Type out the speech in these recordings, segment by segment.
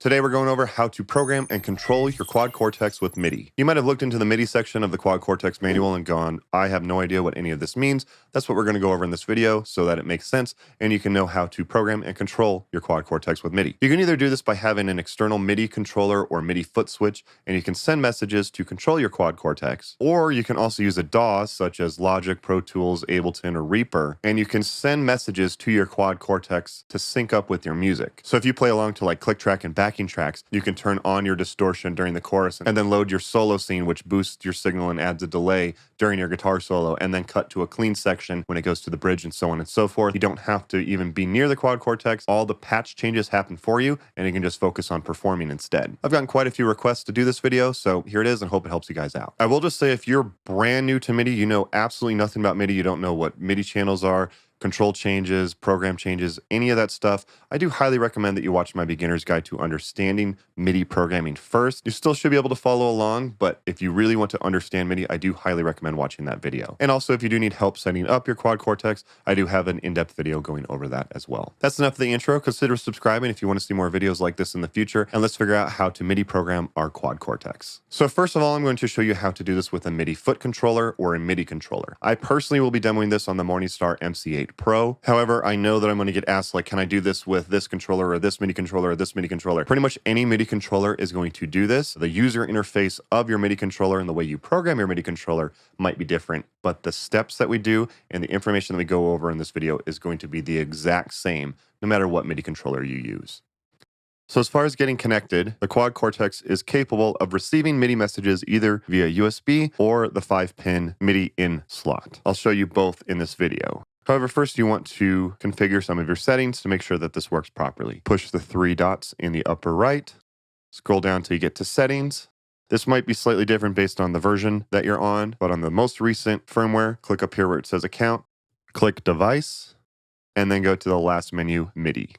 Today we're going over how to program and control your Quad Cortex with MIDI. You might have looked into the MIDI section of the Quad Cortex manual and gone, I have no idea what any of this means. That's what we're going to go over in this video so that it makes sense and you can know how to program and control your Quad Cortex with MIDI. You can either do this by having an external MIDI controller or MIDI foot switch, and you can send messages to control your Quad Cortex, or you can also use a DAW such as Logic, Pro Tools, Ableton, or Reaper, and you can send messages to your Quad Cortex to sync up with your music. So if you play along to like click track and backing tracks, you can turn on your distortion during the chorus and then load your solo scene, which boosts your signal and adds a delay during your guitar solo, and then cut to a clean section when it goes to the bridge and so on and so forth. You don't have to even be near the Quad Cortex. All the patch changes happen for you, and you can just focus on performing instead. I've gotten quite a few requests to do this video, so here it is, and hope it helps you guys out. I will just say, if you're brand new to MIDI, you know absolutely nothing about MIDI, you don't know what MIDI channels are, control changes, program changes, any of that stuff, I do highly recommend that you watch my beginner's guide to understanding MIDI programming first. You still should be able to follow along, but if you really want to understand MIDI, I do highly recommend watching that video. And also, if you do need help setting up your Quad Cortex, I do have an in-depth video going over that as well. That's enough of the intro. Consider subscribing if you want to see more videos like this in the future, and let's figure out how to MIDI program our Quad Cortex. So first of all, I'm going to show you how to do this with a MIDI foot controller or a MIDI controller. I personally will be demoing this on the Morningstar MC8 Pro. However, I know that I'm going to get asked, like, can I do this with this controller or this MIDI controller or this MIDI controller? Pretty much any MIDI controller is going to do this. The user interface of your MIDI controller and the way you program your MIDI controller might be different, but the steps that we do and the information that we go over in this video is going to be the exact same, no matter what MIDI controller you use. So as far as getting connected, the Quad Cortex is capable of receiving MIDI messages either via USB or the 5-pin MIDI in slot. I'll show you both in this video. However, first you want to configure some of your settings to make sure that this works properly. Push the 3 dots in the upper right, scroll down till you get to settings. This might be slightly different based on the version that you're on, but on the most recent firmware, click up here where it says account, click device, and then go to the last menu, MIDI.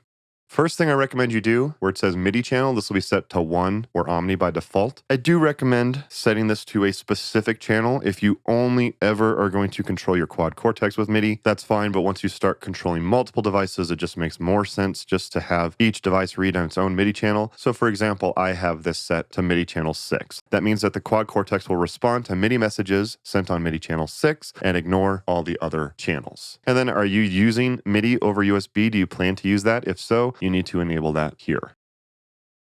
First thing I recommend you do, where it says MIDI channel, this will be set to 1 or Omni by default. I do recommend setting this to a specific channel. If you only ever are going to control your Quad Cortex with MIDI, that's fine, but once you start controlling multiple devices, it just makes more sense just to have each device read on its own MIDI channel. So for example, I have this set to MIDI channel 6. That means that the Quad Cortex will respond to MIDI messages sent on MIDI channel 6 and ignore all the other channels. And then, are you using MIDI over USB? Do you plan to use that? If so, you need to enable that here.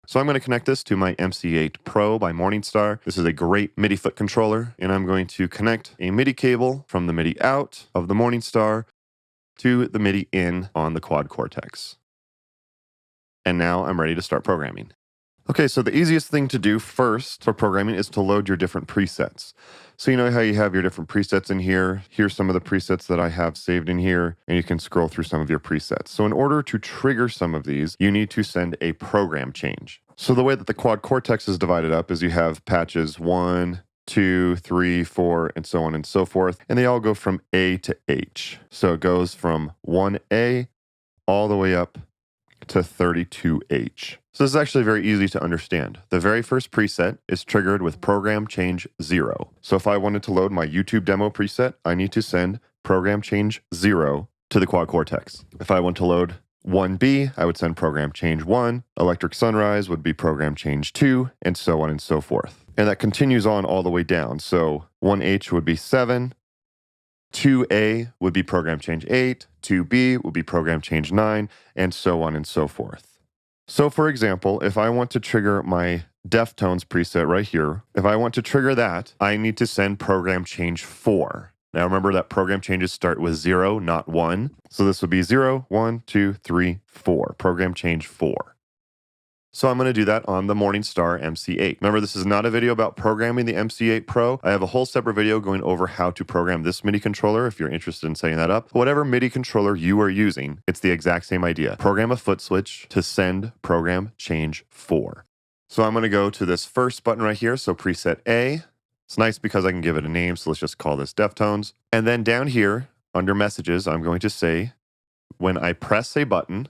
So I'm going to connect this to my MC8 Pro by Morningstar. This is a great MIDI foot controller, and I'm going to connect a MIDI cable from the MIDI out of the Morningstar to the MIDI in on the Quad Cortex. And now I'm ready to start programming. Okay, so the easiest thing to do first for programming is to load your different presets. So you know how you have your different presets in here. Here's some of the presets that I have saved in here, and you can scroll through some of your presets. So in order to trigger some of these, you need to send a program change. So the way that the Quad Cortex is divided up is you have patches 1, 2, 3, 4, and so on and so forth, and they all go from A to H. So it goes from 1A all the way up to 32H. So this is actually very easy to understand. The very first preset is triggered with program change 0. So if I wanted to load my YouTube demo preset, I need to send program change 0 to the Quad Cortex. If I want to load 1B, I would send program change 1. Electric Sunrise would be program change 2, and so on and so forth. And that continues on all the way down. So 1H would be 7. 2A would be program change 8, 2B would be program change 9, and so on and so forth. So for example, if I want to trigger my Deftones preset right here, if I want to trigger that, I need to send program change 4. Now remember that program changes start with 0, not 1. So this would be 0, 1, 2, 3, 4, program change 4. So I'm going to do that on the Morningstar MC8. Remember, this is not a video about programming the MC8 Pro. I have a whole separate video going over how to program this MIDI controller if you're interested in setting that up. Whatever MIDI controller you are using, it's the exact same idea. Program a foot switch to send program change 4. So I'm going to go to this first button right here, so preset A. It's nice because I can give it a name, so let's just call this Deftones. And then down here, under messages, I'm going to say, when I press a button,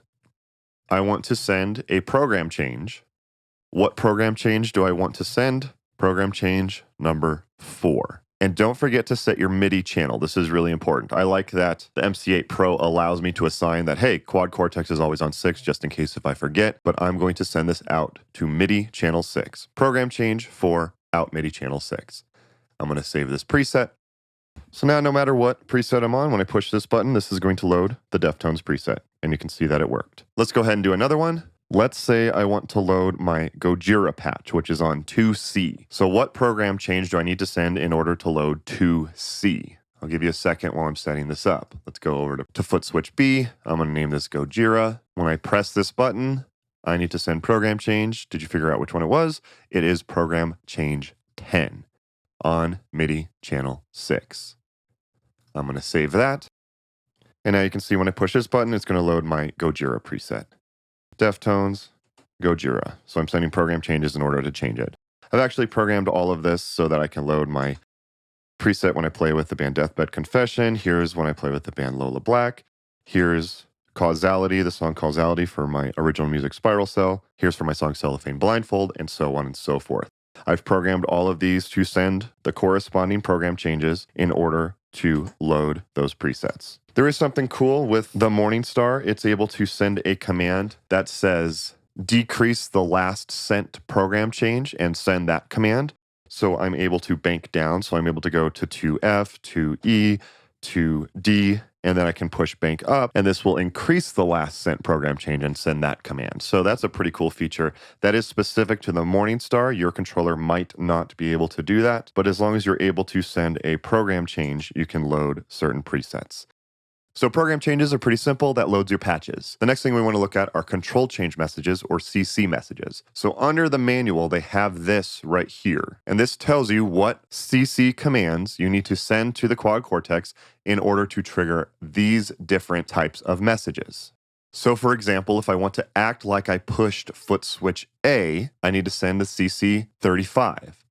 I want to send a program change. What program change do I want to send? Program change number 4. And don't forget to set your MIDI channel. This is really important. I like that the MC8 Pro allows me to assign that, hey, Quad Cortex is always on 6 just in case if I forget, but I'm going to send this out to MIDI channel 6. Program change for out MIDI channel 6. I'm going to save this preset. So now no matter what preset I'm on, when I push this button, this is going to load the Deftones preset, and you can see that it worked. Let's go ahead and do another one. Let's say I want to load my Gojira patch, which is on 2C. So what program change do I need to send in order to load 2C? I'll give you a second while I'm setting this up. Let's go over to foot switch B. I'm going to name this Gojira. When I press this button, I need to send program change. Did you figure out which one it was? It is program change 10 on MIDI channel 6. I'm going to save that. And now you can see when I push this button, it's going to load my Gojira preset. Deftones, Gojira. So I'm sending program changes in order to change it. I've actually programmed all of this so that I can load my preset when I play with the band Deathbed Confession. Here's when I play with the band Lola Black. Here's Causality, the song Causality for my original music Spiral Cell. Here's for my song Cellophane Blindfold, and so on and so forth. I've programmed all of these to send the corresponding program changes in order to load those presets. There is something cool with the Morningstar. It's able to send a command that says decrease the last sent program change and send that command. So I'm able to bank down. So I'm able to go to 2F, to E, to D, and then I can push bank up, and this will increase the last sent program change and send that command. So that's a pretty cool feature that is specific to the Morningstar. Your controller might not be able to do that, but as long as you're able to send a program change, you can load certain presets. So program changes are pretty simple. That loads your patches. The next thing we want to look at are control change messages, or CC messages. So under the manual, they have this right here. And this tells you what CC commands you need to send to the Quad Cortex in order to trigger these different types of messages. So for example, if I want to act like I pushed foot switch A, I need to send the CC 35.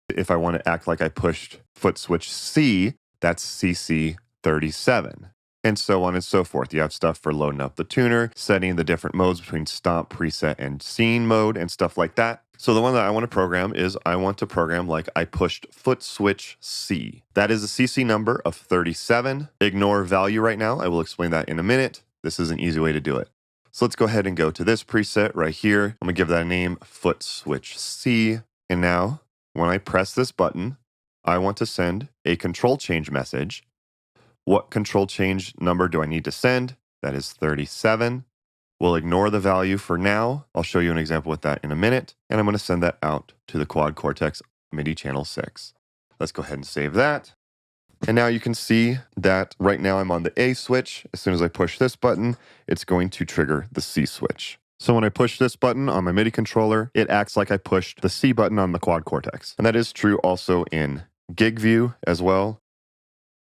If I want to act like I pushed foot switch C, that's CC 37. And so on and so forth. You have stuff for loading up the tuner, setting the different modes between stomp, preset, and scene mode, and stuff like that. So the one that I want to program is I want to program like I pushed foot switch C. That is a CC number of 37. Ignore value right now. I will explain that in a minute. This is an easy way to do it. So let's go ahead and go to this preset right here. I'm going to give that a name, foot switch C. And now when I press this button, I want to send a control change message. What control change number do I need to send? That is 37. We'll ignore the value for now. I'll show you an example with that in a minute. And I'm going to send that out to the Quad Cortex MIDI channel 6. Let's go ahead and save that. And now you can see that right now I'm on the A switch. As soon as I push this button, it's going to trigger the C switch. So when I push this button on my MIDI controller, it acts like I pushed the C button on the Quad Cortex. And that is true also in gig view as well.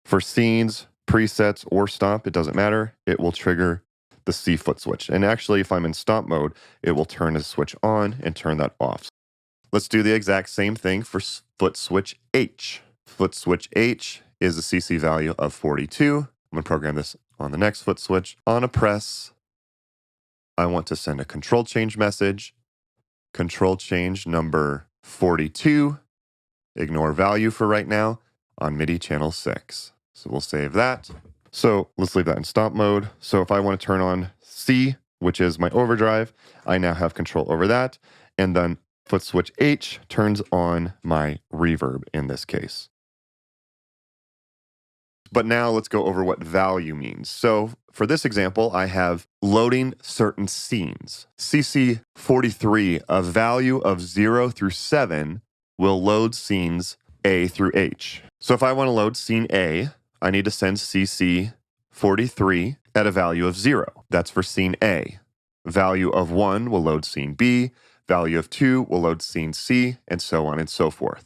For scenes, presets, or stomp, it doesn't matter. It will trigger the C foot switch. And actually, if I'm in stomp mode, it will turn the switch on and turn that off. Let's do the exact same thing for foot switch H. Foot switch H is a CC value of 42. I'm going to program this on the next foot switch. On a press, I want to send a control change message. Control change number 42. Ignore value for right now on MIDI channel 6. So we'll save that. So let's leave that in stomp mode. So if I want to turn on C, which is my overdrive, I now have control over that. And then foot switch H turns on my reverb in this case. But now let's go over what value means. So for this example, I have loading certain scenes. CC 43, a value of 0 through 7, will load scenes A through H. So if I want to load scene A, I need to send CC 43 at a value of 0. That's for scene A. Value of 1 will load scene B. Value of 2 will load scene C, and so on and so forth.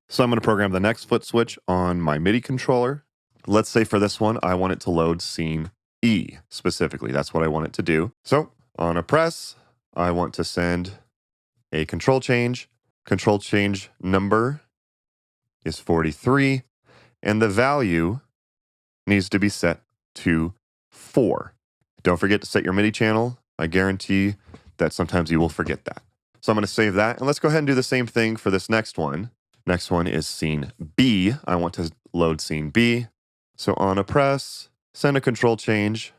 So I'm going to program the next foot switch on my MIDI controller. Let's say for this one, I want it to load scene E specifically. That's what I want it to do. So on a press, I want to send a control change. Control change number is 43. And the value needs to be set to 4. Don't forget to set your MIDI channel. I guarantee that sometimes you will forget that. So I'm going to save that. And let's go ahead and do the same thing for this next one. Next one is scene B. I want to load scene B. So on a press, send a control change.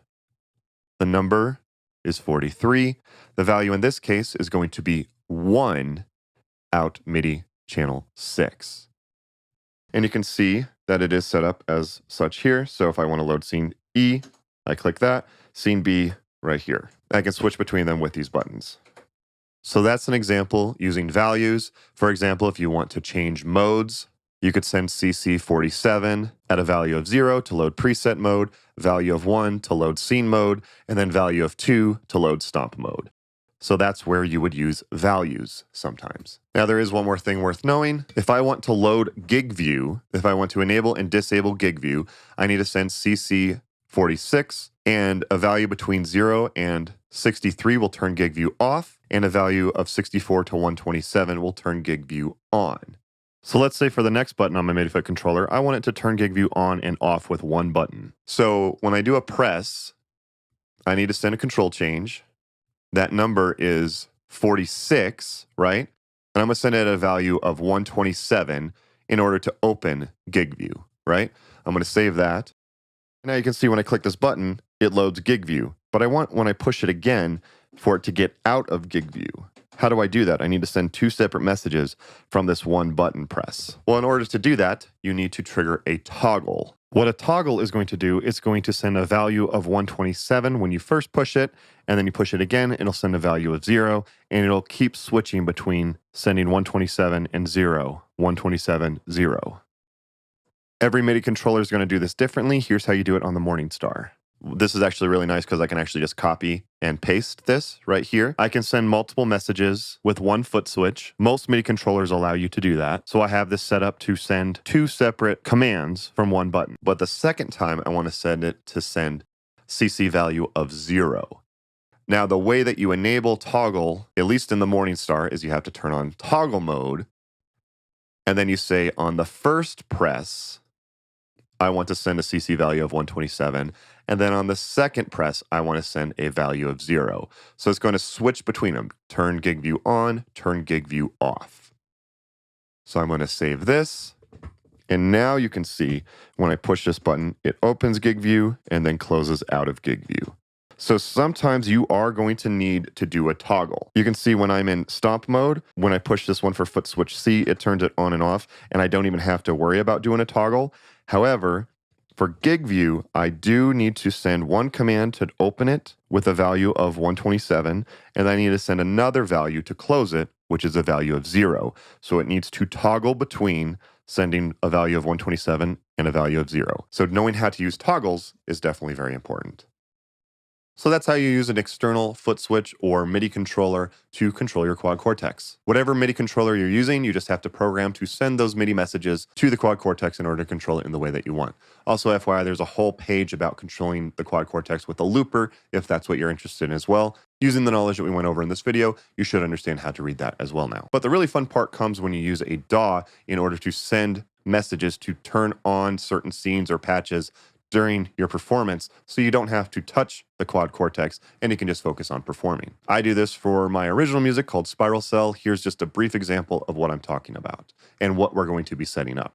The number is 43. The value in this case is going to be 1 out MIDI channel 6. And you can see that it is set up as such here. So if I want to load scene E, I click that. Scene B right here. I can switch between them with these buttons. So that's an example using values. For example, if you want to change modes, you could send CC47 at a value of 0 to load preset mode, value of 1 to load scene mode, and then value of 2 to load stomp mode. So that's where you would use values sometimes. Now there is one more thing worth knowing. If I want to load gig view, if I want to enable and disable gig view, I need to send CC46, and a value between 0 and 63 will turn gig view off, and a value of 64 to 127 will turn gig view on. So let's say for the next button on my MIDI controller, I want it to turn gig view on and off with one button. So when I do a press, I need to send a control change. That number is 46, right? And I'm going to send it a value of 127 in order to open gig view, right? I'm going to save that. Now you can see when I click this button, it loads gig view. But I want, when I push it again, for it to get out of gig view. How do I do that? I need to send 2 separate messages from this one button press. Well, in order to do that, you need to trigger a toggle. What a toggle is going to do, it's going to send a value of 127 when you first push it, and then you push it again, it'll send a value of 0, and it'll keep switching between sending 127 and 0, 127, 0. Every MIDI controller is going to do this differently. Here's how you do it on the Morningstar. This is actually really nice because I can actually just copy and paste this right here. I can send multiple messages with one foot switch. Most MIDI controllers allow you to do that. So I have this set up to send 2 separate commands from one button. But the second time I want to send it to send CC value of 0. Now the way that you enable toggle, at least in the Morningstar, is you have to turn on toggle mode. And then you say on the first press, I want to send a CC value of 127. And then on the second press, I want to send a value of 0. So it's going to switch between them. Turn gig view on, turn gig view off. So I'm going to save this. And now you can see when I push this button, it opens gig view and then closes out of gig view. So sometimes you are going to need to do a toggle. You can see when I'm in stomp mode, when I push this one for foot switch C, it turns it on and off, and I don't even have to worry about doing a toggle. However, for gig view, I do need to send one command to open it with a value of 127, and I need to send another value to close it, which is a value of 0. So it needs to toggle between sending a value of 127 and a value of 0. So knowing how to use toggles is definitely very important. So that's how you use an external foot switch or MIDI controller to control your Quad Cortex. Whatever MIDI controller you're using, you just have to program to send those MIDI messages to the Quad Cortex in order to control it in the way that you want. Also, FYI, there's a whole page about controlling the Quad Cortex with a looper, if that's what you're interested in as well. Using the knowledge that we went over in this video, you should understand how to read that as well now. But the really fun part comes when you use a DAW in order to send messages to turn on certain scenes or patches during your performance, so you don't have to touch the Quad Cortex and you can just focus on performing. I do this for my original music called Spiral Cell. Here's just a brief example of what I'm talking about and what we're going to be setting up.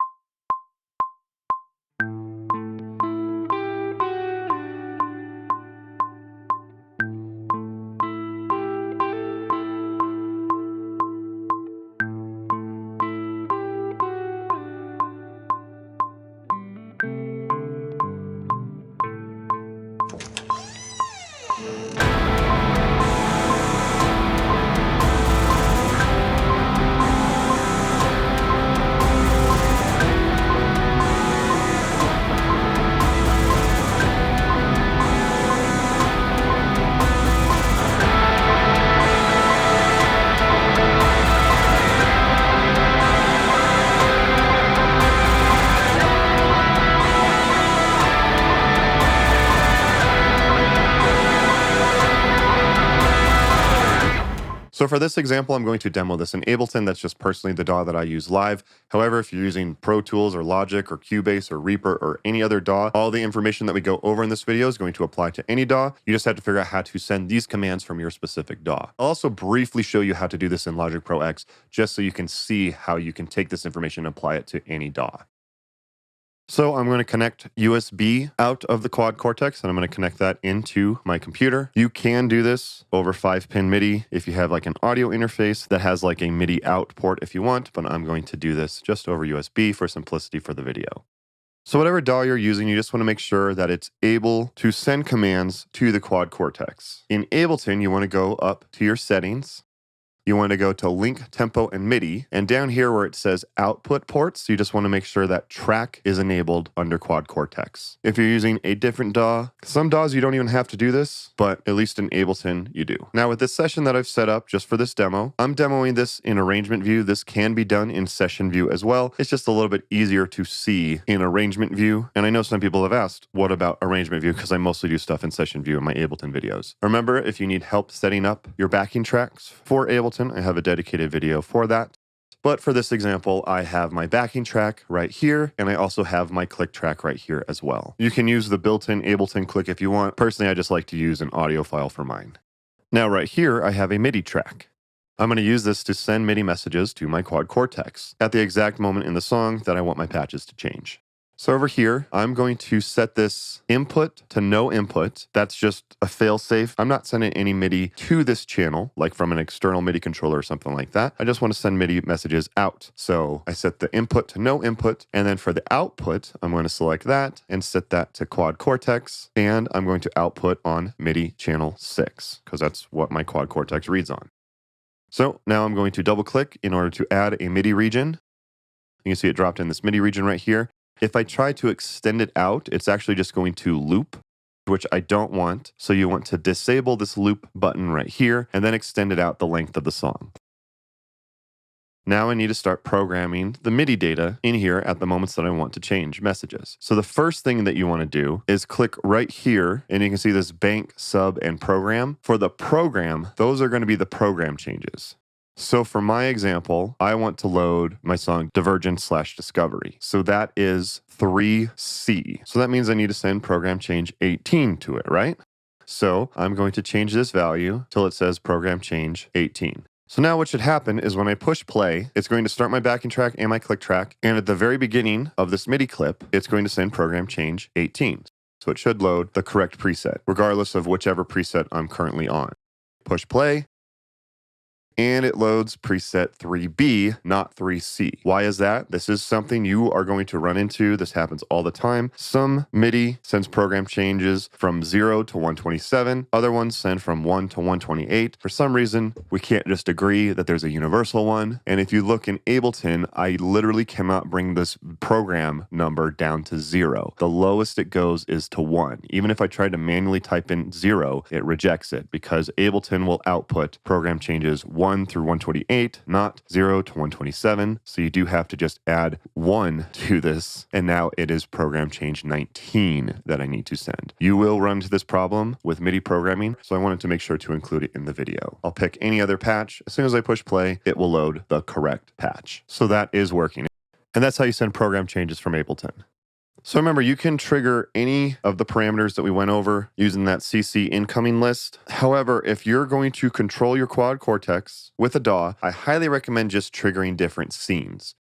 So for this example, I'm going to demo this in Ableton. That's just personally the DAW that I use live. However, if you're using Pro Tools or Logic or Cubase or Reaper or any other DAW, all the information that we go over in this video is going to apply to any DAW. You just have to figure out how to send these commands from your specific DAW. I'll also briefly show you how to do this in Logic Pro X, just so you can see how you can take this information and apply it to any DAW. So I'm going to connect USB out of the Quad Cortex, and I'm going to connect that into my computer. You can do this over 5-pin MIDI if you have like an audio interface that has like a MIDI out port if you want, but I'm going to do this just over USB for simplicity for the video. So whatever DAW you're using, you just want to make sure that it's able to send commands to the Quad Cortex. In Ableton, you want to go up to your settings. You want to go to Link, Tempo, and MIDI. And down here where it says Output Ports, you just want to make sure that Track is enabled under Quad Cortex. If you're using a different DAW, some DAWs you don't even have to do this, but at least in Ableton you do. Now with this session that I've set up just for this demo, I'm demoing this in Arrangement View. This can be done in Session View as well. It's just a little bit easier to see in Arrangement View. And I know some people have asked, what about Arrangement View? Because I mostly do stuff in Session View in my Ableton videos. Remember, if you need help setting up your backing tracks for Ableton, I have a dedicated video for that. But for this example, I have my backing track right here, and I also have my click track right here as well. You can use the built-in Ableton click if you want. Personally, I just like to use an audio file for mine. Now right here, I have a MIDI track. I'm going to use this to send MIDI messages to my Quad Cortex at the exact moment in the song that I want my patches to change. So over here, I'm going to set this input to no input. That's just a fail-safe. I'm not sending any MIDI to this channel, like from an external MIDI controller or something like that. I just want to send MIDI messages out. So I set the input to no input. And then for the output, I'm going to select that and set that to Quad Cortex. And I'm going to output on MIDI channel 6, because that's what my Quad Cortex reads on. So now I'm going to double click in order to add a MIDI region. You can see it dropped in this MIDI region right here. If I try to extend it out, it's actually just going to loop, which I don't want. So you want to disable this loop button right here and then extend it out the length of the song. Now I need to start programming the MIDI data in here at the moments that I want to change messages. So the first thing that you want to do is click right here, and you can see this bank, sub, and program. For the program, those are going to be the program changes. So for my example, I want to load my song Divergence/Discovery. So that is 3C. So that means I need to send program change 18 to it, right? So I'm going to change this value till it says program change 18. So now what should happen is when I push play, it's going to start my backing track and my click track. And at the very beginning of this MIDI clip, it's going to send program change 18. So it should load the correct preset, regardless of whichever preset I'm currently on. Push play. And it loads preset 3B, not 3C. Why is that? This is something you are going to run into. This happens all the time. Some MIDI sends program changes from 0 to 127. Other ones send from 1 to 128. For some reason, we can't just agree that there's a universal one. And if you look in Ableton, I literally cannot bring this program number down to 0. The lowest it goes is to 1. Even if I try to manually type in 0, it rejects it because Ableton will output program changes 1 through 128, not 0 to 127. So you do have to just add 1 to this. And now it is program change 19 that I need to send. You will run into this problem with MIDI programming, so I wanted to make sure to include it in the video. I'll pick any other patch. As soon as I push play, it will load the correct patch. So that is working. And that's how you send program changes from Ableton. So remember, you can trigger any of the parameters that we went over using that CC incoming list. However, if you're going to control your Quad Cortex with a DAW, I highly recommend just triggering different scenes.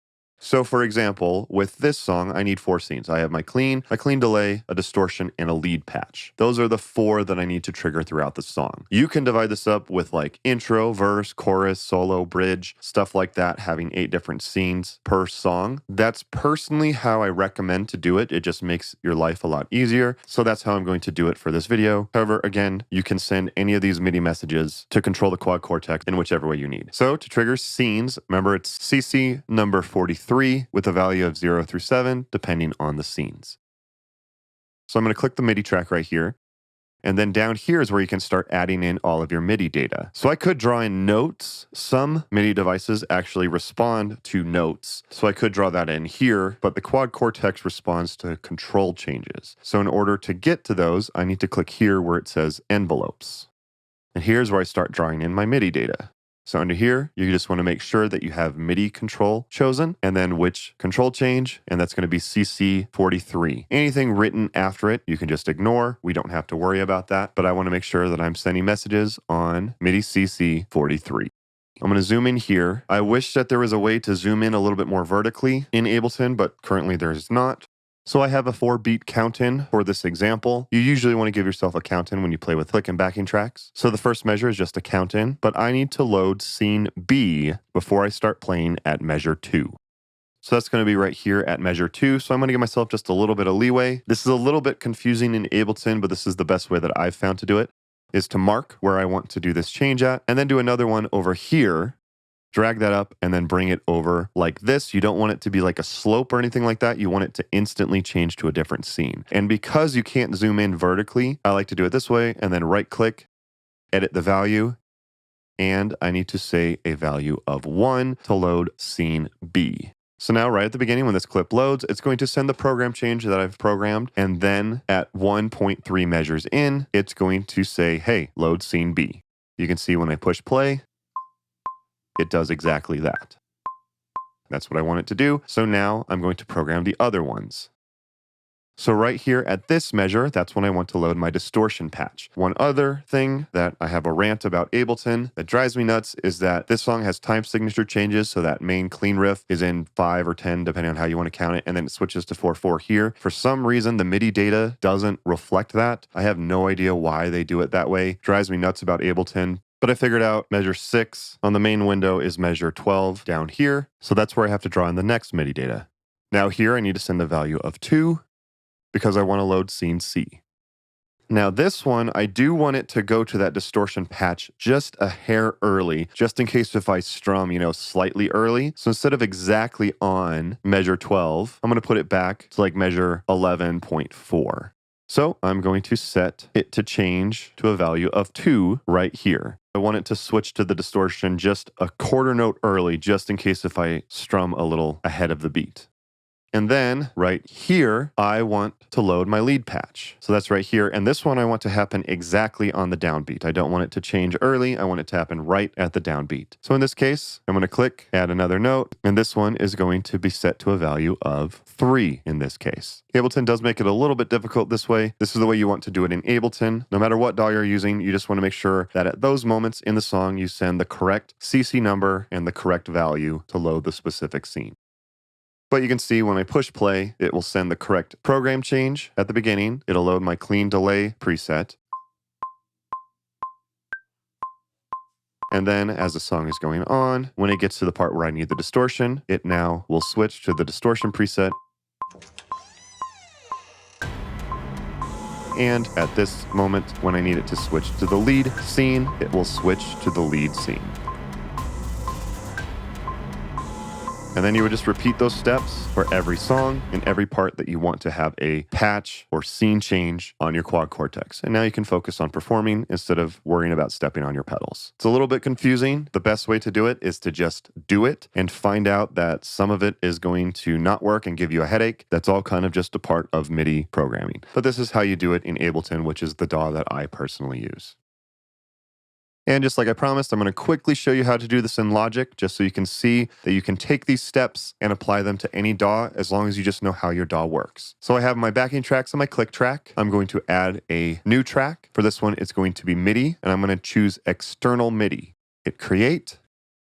So for example, with this song, I need 4 scenes. I have my clean delay, a distortion, and a lead patch. Those are the 4 that I need to trigger throughout the song. You can divide this up with like intro, verse, chorus, solo, bridge, stuff like that, having 8 different scenes per song. That's personally how I recommend to do it. It just makes your life a lot easier. So that's how I'm going to do it for this video. However, again, you can send any of these MIDI messages to control the Quad Cortex in whichever way you need. So to trigger scenes, remember it's CC number 43. With a value of 0 through 7, depending on the scenes. So I'm going to click the MIDI track right here. And then down here is where you can start adding in all of your MIDI data. So I could draw in notes. Some MIDI devices actually respond to notes. So I could draw that in here, but the Quad Cortex responds to control changes. So in order to get to those, I need to click here where it says envelopes. And here's where I start drawing in my MIDI data. So under here, you just want to make sure that you have MIDI control chosen and then which control change, and that's going to be CC43. Anything written after it, you can just ignore. We don't have to worry about that, but I want to make sure that I'm sending messages on MIDI CC43. I'm going to zoom in here. I wish that there was a way to zoom in a little bit more vertically in Ableton, but currently there is not. So I have a 4-beat count-in for this example. You usually want to give yourself a count-in when you play with click and backing tracks. So the first measure is just a count-in, but I need to load scene B before I start playing at measure 2. So that's going to be right here at measure 2. So I'm going to give myself just a little bit of leeway. This is a little bit confusing in Ableton, but this is the best way that I've found to do it, is to mark where I want to do this change at, and then do another one over here. Drag that up and then bring it over like this. You don't want it to be like a slope or anything like that. You want it to instantly change to a different scene. And because you can't zoom in vertically, I like to do it this way and then right click, edit the value. And I need to say a value of 1 to load scene B. So now right at the beginning when this clip loads, it's going to send the program change that I've programmed. And then at 1.3 measures in, it's going to say, hey, load scene B. You can see when I push play, it does exactly that. That's what I want it to do. So now I'm going to program the other ones. So right here at this measure, that's when I want to load my distortion patch. One other thing that I have a rant about Ableton that drives me nuts is that this song has time signature changes. So that main clean riff is in 5 or 10, depending on how you want to count it. And then it switches to 4/4 here. For some reason, the MIDI data doesn't reflect that. I have no idea why they do it that way. Drives me nuts about Ableton. But I figured out measure 6 on the main window is measure 12 down here. So that's where I have to draw in the next MIDI data. Now here I need to send a value of 2 because I want to load scene C. Now this one, I do want it to go to that distortion patch just a hair early, just in case if I strum, slightly early. So instead of exactly on measure 12, I'm going to put it back to like measure 11.4. So I'm going to set it to change to a value of 2 right here. I want it to switch to the distortion just a quarter note early, just in case if I strum a little ahead of the beat. And then right here, I want to load my lead patch. So that's right here. And this one I want to happen exactly on the downbeat. I don't want it to change early. I want it to happen right at the downbeat. So in this case, I'm going to click, add another note. And this one is going to be set to a value of 3 in this case. Ableton does make it a little bit difficult this way. This is the way you want to do it in Ableton. No matter what DAW you're using, you just want to make sure that at those moments in the song, you send the correct CC number and the correct value to load the specific scene. But you can see when I push play, it will send the correct program change at the beginning. It'll load my clean delay preset. And then as the song is going on, when it gets to the part where I need the distortion, it now will switch to the distortion preset. And at this moment, when I need it to switch to the lead scene, it will switch to the lead scene. And then you would just repeat those steps for every song and every part that you want to have a patch or scene change on your Quad Cortex. And now you can focus on performing instead of worrying about stepping on your pedals. It's a little bit confusing. The best way to do it is to just do it and find out that some of it is going to not work and give you a headache. That's all kind of just a part of MIDI programming. But this is how you do it in Ableton, which is the DAW that I personally use. And just like I promised, I'm going to quickly show you how to do this in Logic, just so you can see that you can take these steps and apply them to any DAW as long as you just know how your DAW works. So I have my backing tracks on my click track. I'm going to add a new track. For this one, it's going to be MIDI, and I'm going to choose external MIDI. Hit create.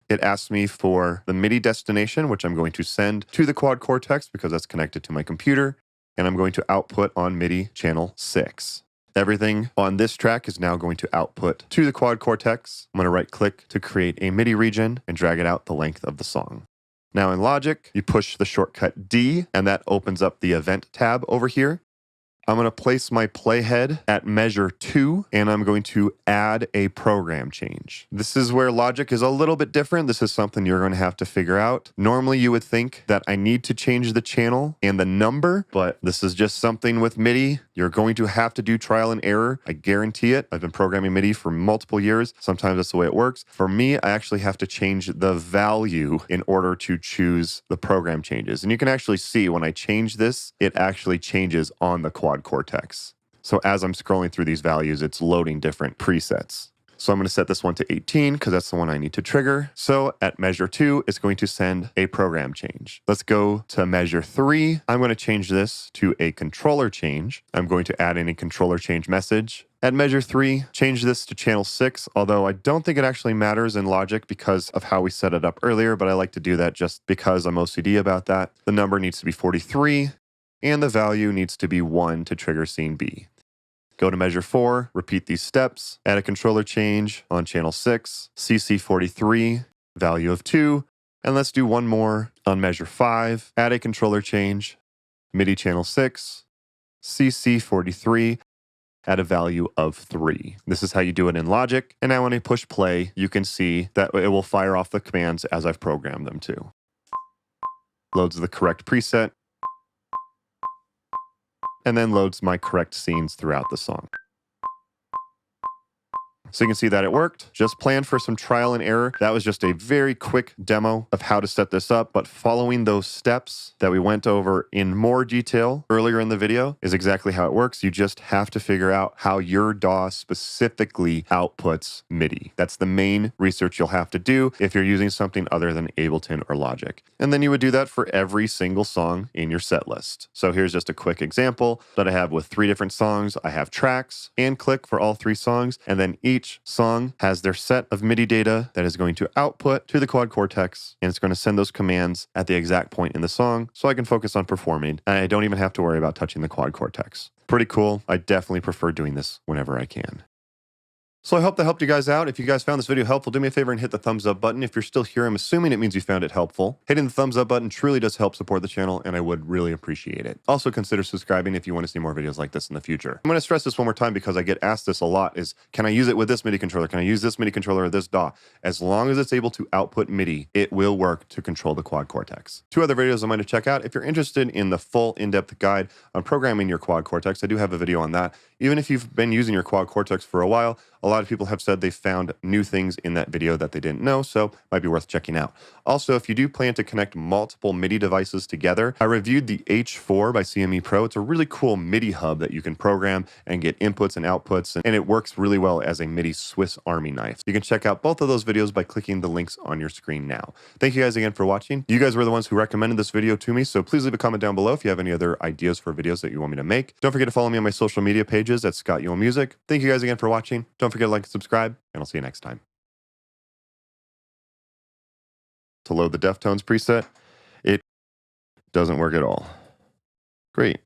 It asks me for the MIDI destination, which I'm going to send to the Quad Cortex because that's connected to my computer, and I'm going to output on MIDI channel 6. Everything on this track is now going to output to the Quad Cortex. I'm going to right click to create a MIDI region and drag it out the length of the song. Now in Logic, you push the shortcut D and that opens up the event tab over here. I'm going to place my playhead at measure 2 and I'm going to add a program change. This is where Logic is a little bit different. This is something you're going to have to figure out. Normally you would think that I need to change the channel and the number, but this is just something with MIDI. You're going to have to do trial and error. I guarantee it. I've been programming MIDI for multiple years. Sometimes that's the way it works. For me, I actually have to change the value in order to choose the program changes. And you can actually see when I change this, it actually changes on the Quad Cortex. So as I'm scrolling through these values, it's loading different presets. So I'm going to set this one to 18 because that's the one I need to trigger. So at measure 2, it's going to send a program change. Let's go to measure 3. I'm going to change this to a controller change. I'm going to add in a controller change message. At measure 3, change this to channel 6, although I don't think it actually matters in Logic because of how we set it up earlier, but I like to do that just because I'm OCD about that. The number needs to be 43, and the value needs to be 1 to trigger scene B. Go to measure 4, repeat these steps, add a controller change on channel 6, CC43, value of 2, and let's do one more on measure 5, add a controller change, MIDI channel 6, CC43, at a value of 3. This is how you do it in Logic, and now when I push play, you can see that it will fire off the commands as I've programmed them to. Loads the correct preset, and then loads my correct scenes throughout the song. So you can see that it worked. Just plan for some trial and error. That was just a very quick demo of how to set this up, but following those steps that we went over in more detail earlier in the video is exactly how it works. You just have to figure out how your DAW specifically outputs MIDI. That's the main research you'll have to do if you're using something other than Ableton or Logic. And then you would do that for every single song in your set list. So here's just a quick example that I have with 3 different songs. I have tracks and click for all 3 songs, and then each song has their set of MIDI data that is going to output to the Quad Cortex, and it's going to send those commands at the exact point in the song so I can focus on performing, and I don't even have to worry about touching the Quad Cortex. Pretty cool. I definitely prefer doing this whenever I can. So I hope that helped you guys out. If you guys found this video helpful, do me a favor and hit the thumbs up button. If you're still here, I'm assuming it means you found it helpful. Hitting the thumbs up button truly does help support the channel, and I would really appreciate it. Also consider subscribing if you want to see more videos like this in the future. I'm going to stress this one more time because I get asked this a lot is, can I use it with this MIDI controller? Can I use this MIDI controller or this DAW? As long as it's able to output MIDI, it will work to control the Quad Cortex. 2 other videos I'm going to check out. If you're interested in the full in-depth guide on programming your Quad Cortex, I do have a video on that. Even if you've been using your Quad Cortex for a while, a lot of people have said they found new things in that video that they didn't know, so might be worth checking out. Also, if you do plan to connect multiple MIDI devices together, I reviewed the H4 by CME Pro. It's a really cool MIDI hub that you can program and get inputs and outputs, and it works really well as a MIDI Swiss Army knife. You can check out both of those videos by clicking the links on your screen now. Thank you guys again for watching. You guys were the ones who recommended this video to me, so please leave a comment down below if you have any other ideas for videos that you want me to make. Don't forget to follow me on my social media pages at Scott Yule Music. Thank you guys again for watching. Don't forget to like and subscribe, and I'll see you next time. To load the Deftones preset, it doesn't work at all. Great.